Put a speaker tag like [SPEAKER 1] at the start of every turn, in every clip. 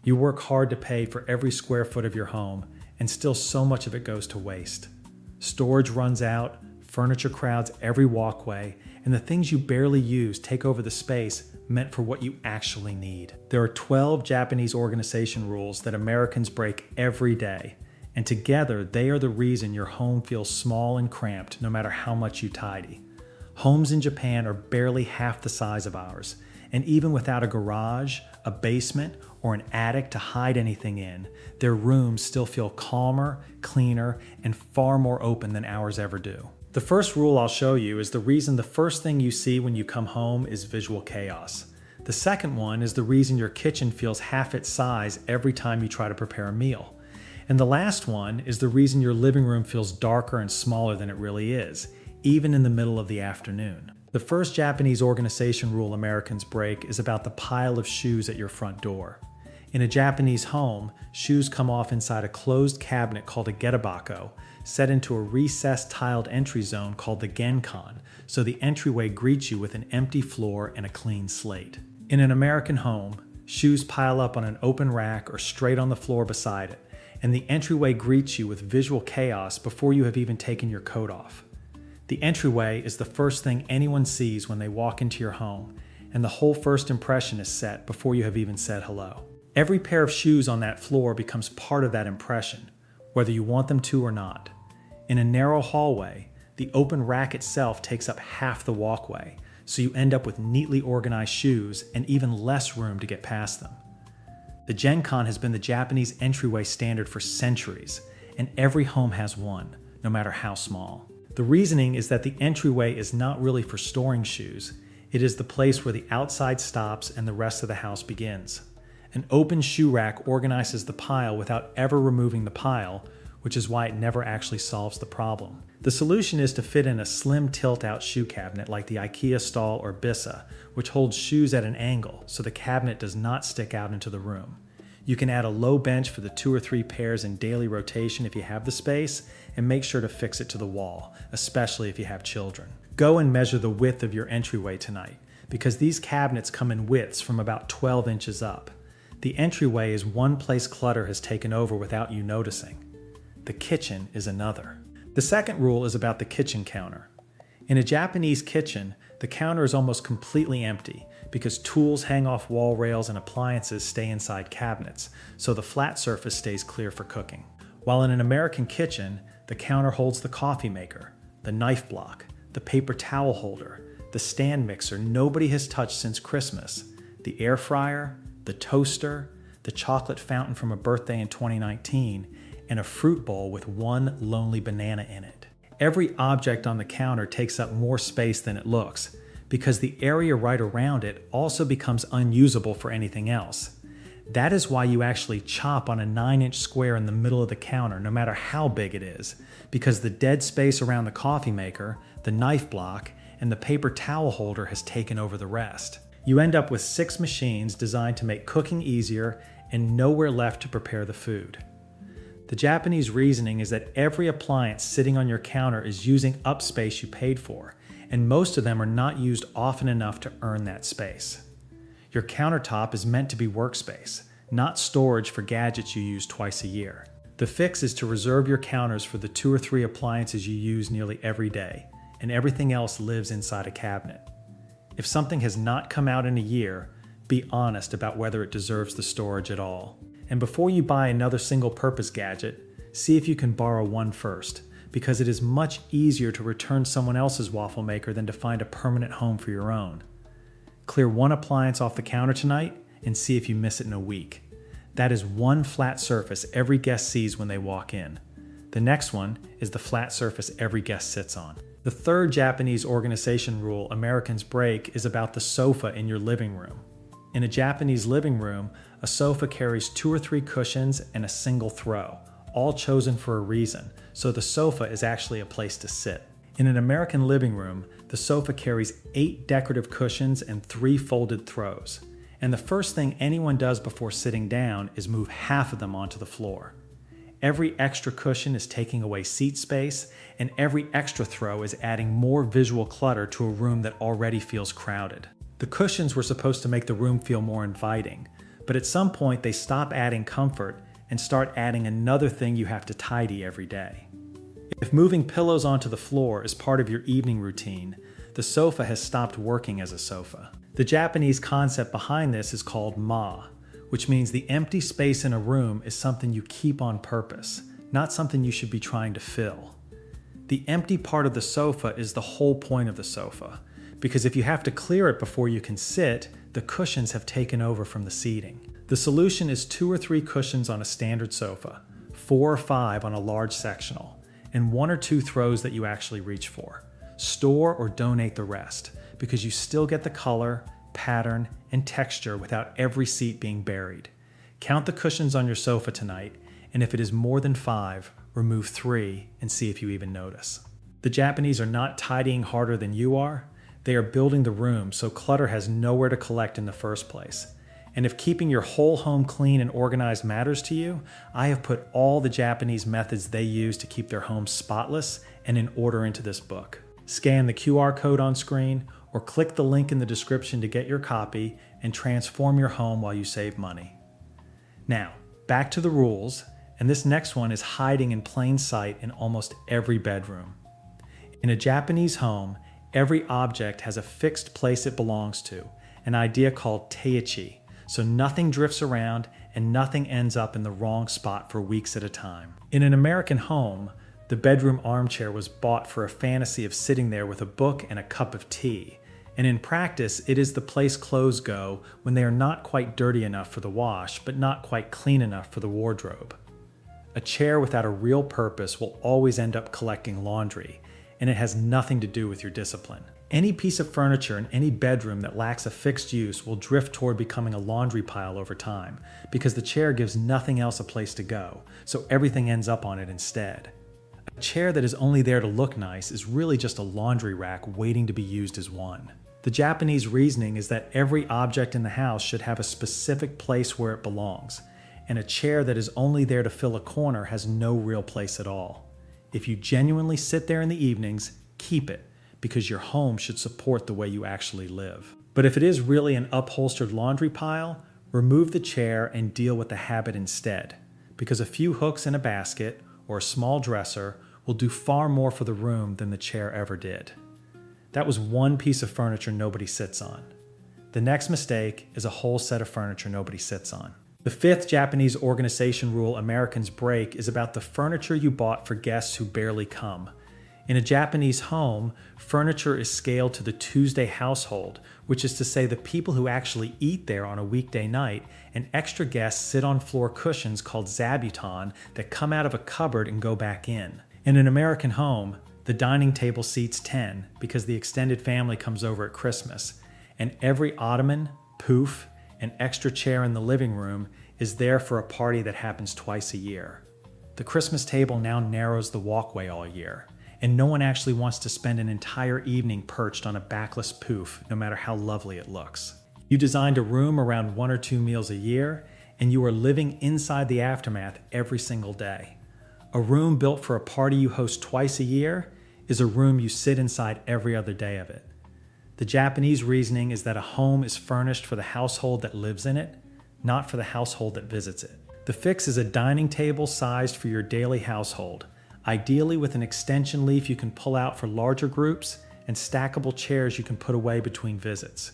[SPEAKER 1] You work hard to pay for every square foot of your home, and still so much of it goes to waste. Storage runs out, furniture crowds every walkway, and the things you barely use take over the space meant for what you actually need. There are 12 Japanese organization rules that Americans break every day, and together they are the reason your home feels small and cramped no matter how much you tidy. Homes in Japan are barely half the size of ours, and even without a garage, a basement, or an attic to hide anything in, their rooms still feel calmer, cleaner, and far more open than ours ever do. The first rule I'll show you is the reason the first thing you see when you come home is visual chaos. The second one is the reason your kitchen feels half its size every time you try to prepare a meal. And the last one is the reason your living room feels darker and smaller than it really is, even in the middle of the afternoon. The first Japanese organization rule Americans break is about the pile of shoes at your front door. In a Japanese home, shoes come off inside a closed cabinet called a gedabako, set into a recessed tiled entry zone called the genkan, so the entryway greets you with an empty floor and a clean slate. In an American home, shoes pile up on an open rack or straight on the floor beside it, and the entryway greets you with visual chaos before you have even taken your coat off. The entryway is the first thing anyone sees when they walk into your home, and the whole first impression is set before you have even said hello. Every pair of shoes on that floor becomes part of that impression, whether you want them to or not. In a narrow hallway, the open rack itself takes up half the walkway, so you end up with neatly organized shoes and even less room to get past them. The genkan has been the Japanese entryway standard for centuries, and every home has one, no matter how small. The reasoning is that the entryway is not really for storing shoes. It is the place where the outside stops and the rest of the house begins. An open shoe rack organizes the pile without ever removing the pile, which is why it never actually solves the problem. The solution is to fit in a slim tilt-out shoe cabinet like the IKEA stall or Bissa, which holds shoes at an angle so the cabinet does not stick out into the room. You can add a low bench for the 2 or 3 pairs in daily rotation if you have the space, and make sure to fix it to the wall, especially if you have children. Go and measure the width of your entryway tonight, because these cabinets come in widths from about 12 inches up. The entryway is one place clutter has taken over without you noticing. The kitchen is another. The second rule is about the kitchen counter. In a Japanese kitchen, the counter is almost completely empty because tools hang off wall rails and appliances stay inside cabinets, so the flat surface stays clear for cooking. While in an American kitchen, the counter holds the coffee maker, the knife block, the paper towel holder, the stand mixer nobody has touched since Christmas, the air fryer, the toaster, the chocolate fountain from a birthday in 2019, and a fruit bowl with one lonely banana in it. Every object on the counter takes up more space than it looks, because the area right around it also becomes unusable for anything else. That is why you actually chop on a 9-inch square in the middle of the counter, no matter how big it is, because the dead space around the coffee maker, the knife block, and the paper towel holder has taken over the rest. You end up with 6 machines designed to make cooking easier and nowhere left to prepare the food. The Japanese reasoning is that every appliance sitting on your counter is using up space you paid for, and most of them are not used often enough to earn that space. Your countertop is meant to be workspace, not storage for gadgets you use twice a year. The fix is to reserve your counters for the 2 or 3 appliances you use nearly every day, and everything else lives inside a cabinet. If something has not come out in a year, be honest about whether it deserves the storage at all. And before you buy another single-purpose gadget, see if you can borrow one first, because it is much easier to return someone else's waffle maker than to find a permanent home for your own. Clear one appliance off the counter tonight and see if you miss it in a week. That is one flat surface every guest sees when they walk in. The next one is the flat surface every guest sits on. The third Japanese organization rule Americans break is about the sofa in your living room. In a Japanese living room, a sofa carries 2 or 3 cushions and a single throw, all chosen for a reason, so the sofa is actually a place to sit. In an American living room, the sofa carries 8 decorative cushions and 3 folded throws. And the first thing anyone does before sitting down is move half of them onto the floor. Every extra cushion is taking away seat space, and every extra throw is adding more visual clutter to a room that already feels crowded. The cushions were supposed to make the room feel more inviting, But at some point, they stop adding comfort and start adding another thing you have to tidy every day. If moving pillows onto the floor is part of your evening routine, the sofa has stopped working as a sofa. The Japanese concept behind this is called ma, which means the empty space in a room is something you keep on purpose, not something you should be trying to fill. The empty part of the sofa is the whole point of the sofa, because if you have to clear it before you can sit, the cushions have taken over from the seating. The solution is 2 or 3 cushions on a standard sofa, 4 or 5 on a large sectional, and 1 or 2 throws that you actually reach for. Store or donate the rest, because you still get the color, pattern, and texture without every seat being buried. Count the cushions on your sofa tonight, and if it is more than 5, remove 3 and see if you even notice. The Japanese are not tidying harder than you are. They are building the room so clutter has nowhere to collect in the first place. And if keeping your whole home clean and organized matters to you, I have put all the Japanese methods they use to keep their homes spotless and in order into this book. Scan the QR code on screen or click the link in the description to get your copy and transform your home while you save money. Now, back to the rules, and this next one is hiding in plain sight in almost every bedroom. In a Japanese home, every object has a fixed place it belongs to, an idea called teichi, so nothing drifts around and nothing ends up in the wrong spot for weeks at a time. In an American home, the bedroom armchair was bought for a fantasy of sitting there with a book and a cup of tea, and in practice, it is the place clothes go when they are not quite dirty enough for the wash, but not quite clean enough for the wardrobe. A chair without a real purpose will always end up collecting laundry, and it has nothing to do with your discipline. Any piece of furniture in any bedroom that lacks a fixed use will drift toward becoming a laundry pile over time, because the chair gives nothing else a place to go, so everything ends up on it instead. A chair that is only there to look nice is really just a laundry rack waiting to be used as one. The Japanese reasoning is that every object in the house should have a specific place where it belongs, and a chair that is only there to fill a corner has no real place at all. If you genuinely sit there in the evenings, keep it, because your home should support the way you actually live. But if it is really an upholstered laundry pile, remove the chair and deal with the habit instead, because a few hooks in a basket or a small dresser will do far more for the room than the chair ever did. That was one piece of furniture nobody sits on. The next mistake is a whole set of furniture nobody sits on. The 5th Japanese organization rule Americans break is about the furniture you bought for guests who barely come. In a Japanese home, furniture is scaled to the Tuesday household, which is to say the people who actually eat there on a weekday night, and extra guests sit on floor cushions called zabuton that come out of a cupboard and go back in. In an American home, the dining table seats 10 because the extended family comes over at Christmas, and every ottoman, poof, and extra chair in the living room is there for a party that happens twice a year. The Christmas table now narrows the walkway all year, and no one actually wants to spend an entire evening perched on a backless poof, no matter how lovely it looks. You designed a room around 1 or 2 meals a year, and you are living inside the aftermath every single day. A room built for a party you host twice a year is a room you sit inside every other day of it. The Japanese reasoning is that a home is furnished for the household that lives in it, not for the household that visits it. The fix is a dining table sized for your daily household, ideally with an extension leaf you can pull out for larger groups and stackable chairs you can put away between visits.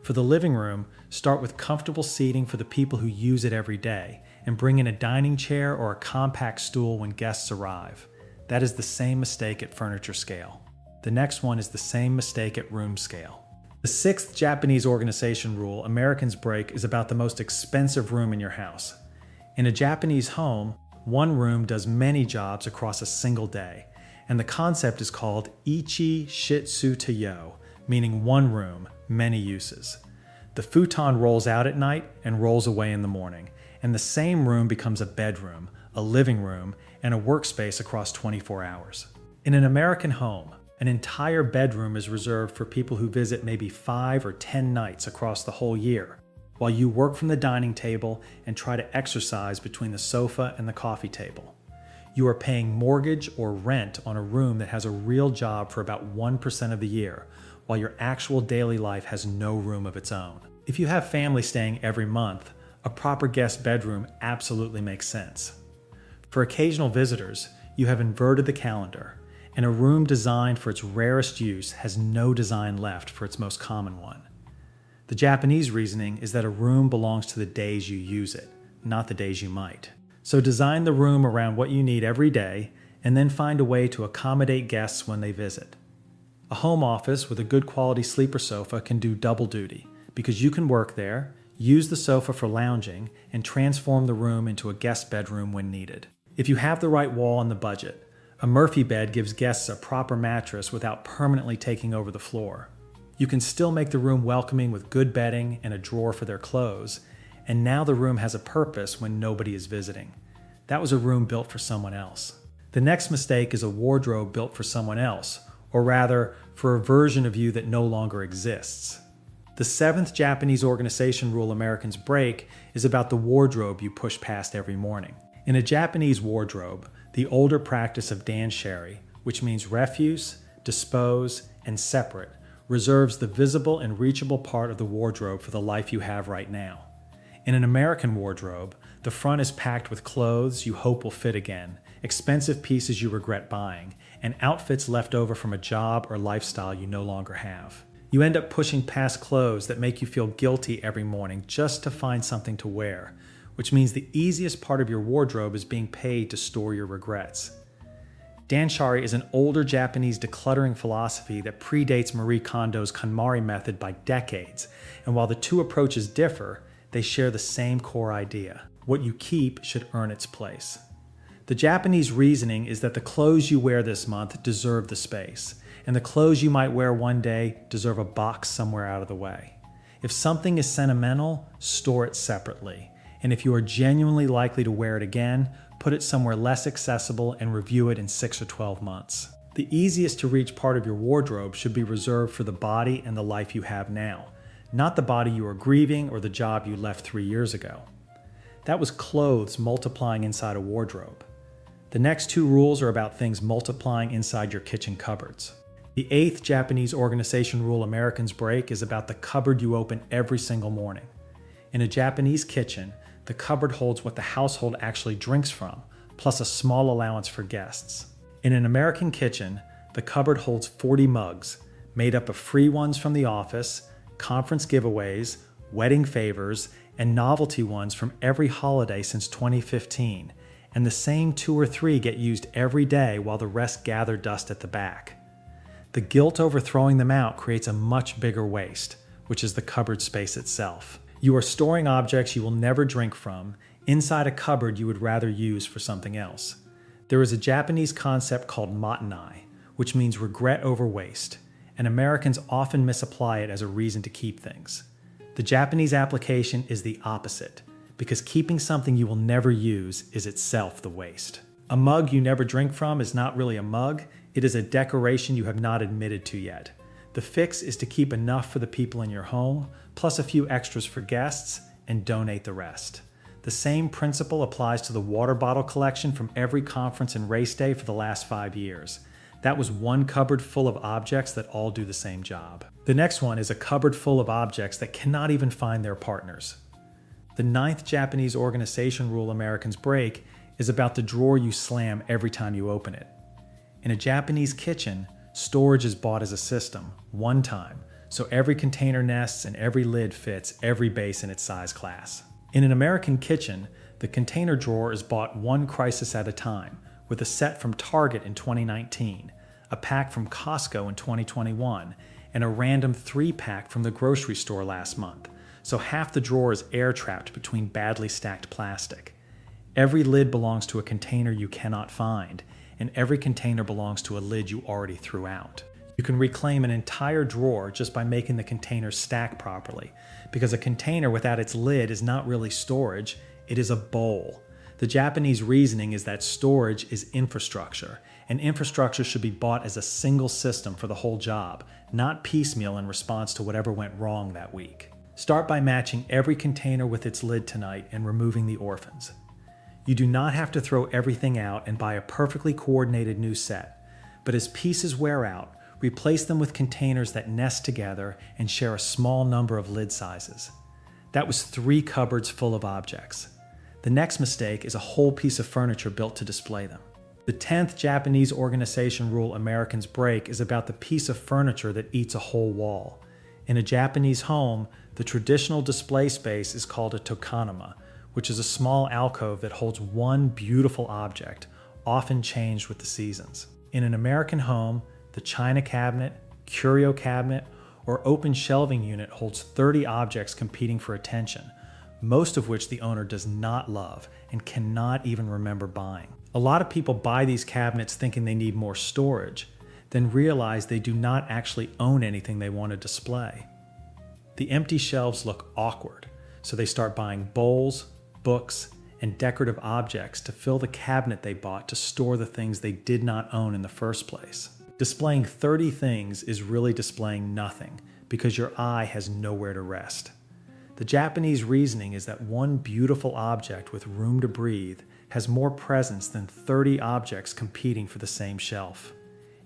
[SPEAKER 1] For the living room, start with comfortable seating for the people who use it every day, and bring in a dining chair or a compact stool when guests arrive. That is the same mistake at furniture scale. The next one is the same mistake at room scale. The 6th Japanese organization rule Americans break is about the most expensive room in your house. In a Japanese home, one room does many jobs across a single day, and the concept is called ichi shitsu to yo, meaning one room, many uses. The futon rolls out at night and rolls away in the morning, and the same room becomes a bedroom, a living room, and a workspace across 24 hours. In an American home, an entire bedroom is reserved for people who visit maybe 5 or 10 nights across the whole year, while you work from the dining table and try to exercise between the sofa and the coffee table. You are paying mortgage or rent on a room that has a real job for about 1% of the year, while your actual daily life has no room of its own. If you have family staying every month, a proper guest bedroom absolutely makes sense. For occasional visitors, you have inverted the calendar, and a room designed for its rarest use has no design left for its most common one. The Japanese reasoning is that a room belongs to the days you use it, not the days you might. So design the room around what you need every day, and then find a way to accommodate guests when they visit. A home office with a good quality sleeper sofa can do double duty, because you can work there, use the sofa for lounging, and transform the room into a guest bedroom when needed. If you have the right wall and the budget, a Murphy bed gives guests a proper mattress without permanently taking over the floor. You can still make the room welcoming with good bedding and a drawer for their clothes, and now the room has a purpose when nobody is visiting. That was a room built for someone else. The next mistake is a wardrobe built for someone else, or rather, for a version of you that no longer exists. The 7th Japanese organization rule Americans break is about the wardrobe you push past every morning. In a Japanese wardrobe, the older practice of danshari, which means refuse, dispose, and separate, reserves the visible and reachable part of the wardrobe for the life you have right now. In an American wardrobe, the front is packed with clothes you hope will fit again, expensive pieces you regret buying, and outfits left over from a job or lifestyle you no longer have. You end up pushing past clothes that make you feel guilty every morning just to find something to wear, which means the easiest part of your wardrobe is being paid to store your regrets. Danshari is an older Japanese decluttering philosophy that predates Marie Kondo's KonMari method by decades, and while the two approaches differ, they share the same core idea. What you keep should earn its place. The Japanese reasoning is that the clothes you wear this month deserve the space, and the clothes you might wear one day deserve a box somewhere out of the way. If something is sentimental, store it separately, and if you are genuinely likely to wear it again, put it somewhere less accessible and review it in 6 or 12 months. The easiest to reach part of your wardrobe should be reserved for the body and the life you have now, not the body you are grieving or the job you left 3 years ago. That was clothes multiplying inside a wardrobe. The next 2 rules are about things multiplying inside your kitchen cupboards. The 8th Japanese organization rule Americans break is about the cupboard you open every single morning. In a Japanese kitchen, the cupboard holds what the household actually drinks from, plus a small allowance for guests. In an American kitchen, the cupboard holds 40 mugs, made up of free ones from the office, conference giveaways, wedding favors, and novelty ones from every holiday since 2015, and the same 2 or 3 get used every day while the rest gather dust at the back. The guilt over throwing them out creates a much bigger waste, which is the cupboard space itself. You are storing objects you will never drink from inside a cupboard you would rather use for something else. There is a Japanese concept called matanai, which means regret over waste, and Americans often misapply it as a reason to keep things. The Japanese application is the opposite, because keeping something you will never use is itself the waste. A mug you never drink from is not really a mug, it is a decoration you have not admitted to yet. The fix is to keep enough for the people in your home, plus a few extras for guests, and donate the rest. The same principle applies to the water bottle collection from every conference and race day for the last 5 years. That was one cupboard full of objects that all do the same job. The next one is a cupboard full of objects that cannot even find their partners. The 9th Japanese organization rule Americans break is about the drawer you slam every time you open it. In a Japanese kitchen, storage is bought as a system, one time, so every container nests and every lid fits every base in its size class. In an American kitchen, the container drawer is bought one crisis at a time, with a set from Target in 2019, a pack from Costco in 2021, and a random 3-pack from the grocery store last month, so half the drawer is air-trapped between badly stacked plastic. Every lid belongs to a container you cannot find, and every container belongs to a lid you already threw out. You can reclaim an entire drawer just by making the containers stack properly, because a container without its lid is not really storage, it is a bowl. The Japanese reasoning is that storage is infrastructure, and infrastructure should be bought as a single system for the whole job, not piecemeal in response to whatever went wrong that week. Start by matching every container with its lid tonight and removing the orphans. You do not have to throw everything out and buy a perfectly coordinated new set, but as pieces wear out, replace them with containers that nest together and share a small number of lid sizes. That was 3 cupboards full of objects. The next mistake is a whole piece of furniture built to display them. The 10th Japanese organization rule Americans break is about the piece of furniture that eats a whole wall. In a Japanese home, the traditional display space is called a tokonoma, which is a small alcove that holds one beautiful object, often changed with the seasons. In an American home, the china cabinet, curio cabinet, or open shelving unit holds 30 objects competing for attention, most of which the owner does not love and cannot even remember buying. A lot of people buy these cabinets thinking they need more storage, then realize they do not actually own anything they want to display. The empty shelves look awkward, so they start buying bowls, books, and decorative objects to fill the cabinet they bought to store the things they did not own in the first place. Displaying 30 things is really displaying nothing because your eye has nowhere to rest. The Japanese reasoning is that one beautiful object with room to breathe has more presence than 30 objects competing for the same shelf.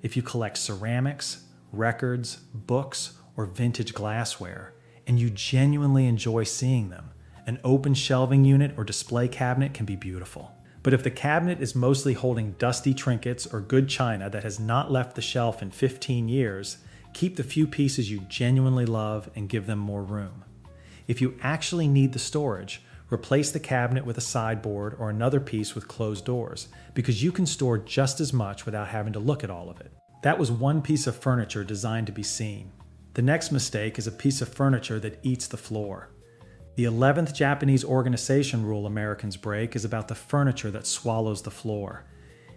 [SPEAKER 1] If you collect ceramics, records, books, or vintage glassware, and you genuinely enjoy seeing them, an open shelving unit or display cabinet can be beautiful. But if the cabinet is mostly holding dusty trinkets or good china that has not left the shelf in 15 years, keep the few pieces you genuinely love and give them more room. If you actually need the storage, replace the cabinet with a sideboard or another piece with closed doors, because you can store just as much without having to look at all of it. That was one piece of furniture designed to be seen. The next mistake is a piece of furniture that eats the floor. The 11th Japanese organization rule Americans break is about the furniture that swallows the floor.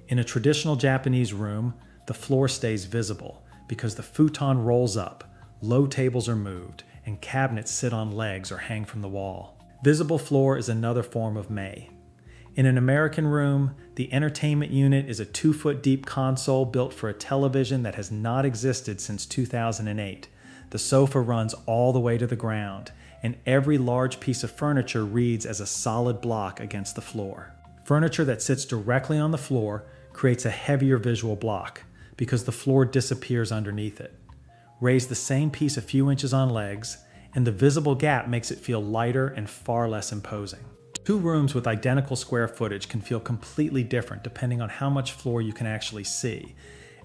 [SPEAKER 1] In a traditional Japanese room, the floor stays visible because the futon rolls up, low tables are moved, and cabinets sit on legs or hang from the wall. Visible floor is another form of mei. In an American room, the entertainment unit is a 2-foot deep console built for a television that has not existed since 2008. The sofa runs all the way to the ground, and every large piece of furniture reads as a solid block against the floor. Furniture that sits directly on the floor creates a heavier visual block because the floor disappears underneath it. Raise the same piece a few inches on legs, and the visible gap makes it feel lighter and far less imposing. 2 rooms with identical square footage can feel completely different depending on how much floor you can actually see,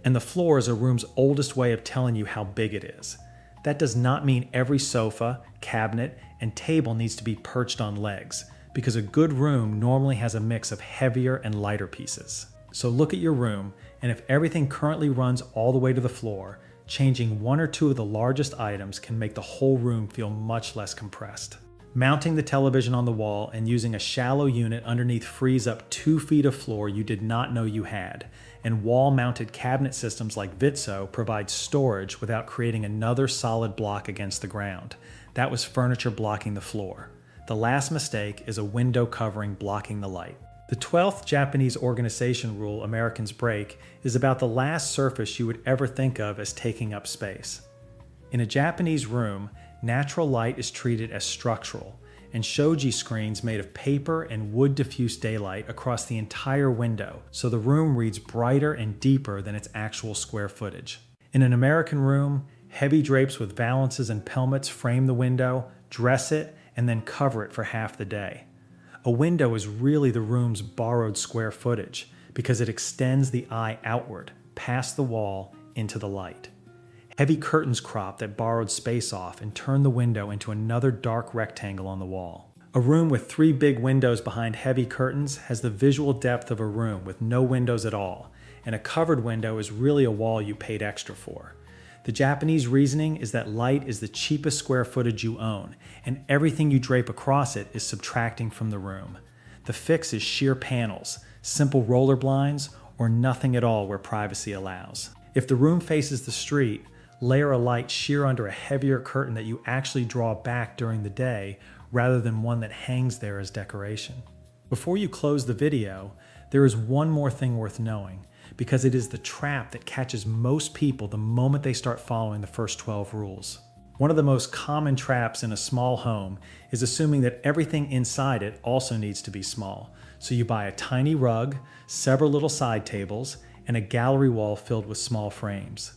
[SPEAKER 1] and the floor is a room's oldest way of telling you how big it is. That does not mean every sofa, cabinet, and table needs to be perched on legs, because a good room normally has a mix of heavier and lighter pieces. So look at your room, and if everything currently runs all the way to the floor, changing 1 or 2 of the largest items can make the whole room feel much less compressed. Mounting the television on the wall and using a shallow unit underneath frees up 2 feet of floor you did not know you had, and wall-mounted cabinet systems like Vitso provide storage without creating another solid block against the ground. That was furniture blocking the floor. The last mistake is a window covering blocking the light. The 12th Japanese organization rule Americans break is about the last surface you would ever think of as taking up space. In a Japanese room, natural light is treated as structural, and shoji screens made of paper and wood diffuse daylight across the entire window, so the room reads brighter and deeper than its actual square footage. In an American room, heavy drapes with valances and pelmets frame the window, dress it, and then cover it for half the day. A window is really the room's borrowed square footage because it extends the eye outward, past the wall, into the light. Heavy curtains crop that borrowed space off and turn the window into another dark rectangle on the wall. A room with 3 big windows behind heavy curtains has the visual depth of a room with no windows at all, and a covered window is really a wall you paid extra for. The Japanese reasoning is that light is the cheapest square footage you own, and everything you drape across it is subtracting from the room. The fix is sheer panels, simple roller blinds, or nothing at all where privacy allows. If the room faces the street, layer a light sheer under a heavier curtain that you actually draw back during the day rather than one that hangs there as decoration. Before you close the video, there is one more thing worth knowing, because it is the trap that catches most people the moment they start following the first 12 rules. One of the most common traps in a small home is assuming that everything inside it also needs to be small. So you buy a tiny rug, several little side tables, and a gallery wall filled with small frames.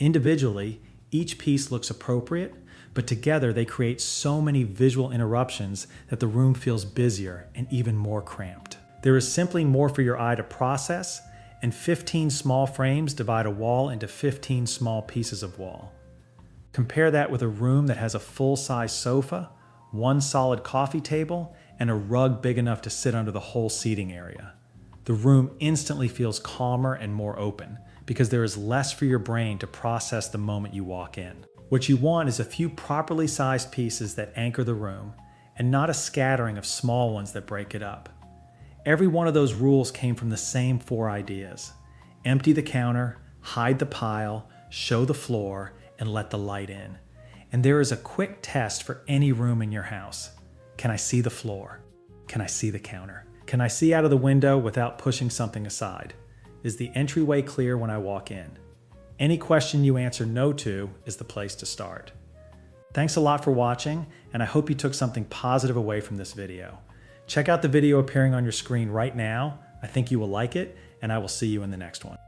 [SPEAKER 1] Individually, each piece looks appropriate, but together they create so many visual interruptions that the room feels busier and even more cramped. There is simply more for your eye to process, and 15 small frames divide a wall into 15 small pieces of wall. Compare that with a room that has a full-size sofa, one solid coffee table, and a rug big enough to sit under the whole seating area. The room instantly feels calmer and more open because there is less for your brain to process the moment you walk in. What you want is a few properly sized pieces that anchor the room, and not a scattering of small ones that break it up. Every one of those rules came from the same 4 ideas. Empty the counter, hide the pile, show the floor, and let the light in. And there is a quick test for any room in your house. Can I see the floor? Can I see the counter? Can I see out of the window without pushing something aside? Is the entryway clear when I walk in? Any question you answer no to is the place to start. Thanks a lot for watching, and I hope you took something positive away from this video. Check out the video appearing on your screen right now. I think you will like it, and I will see you in the next one.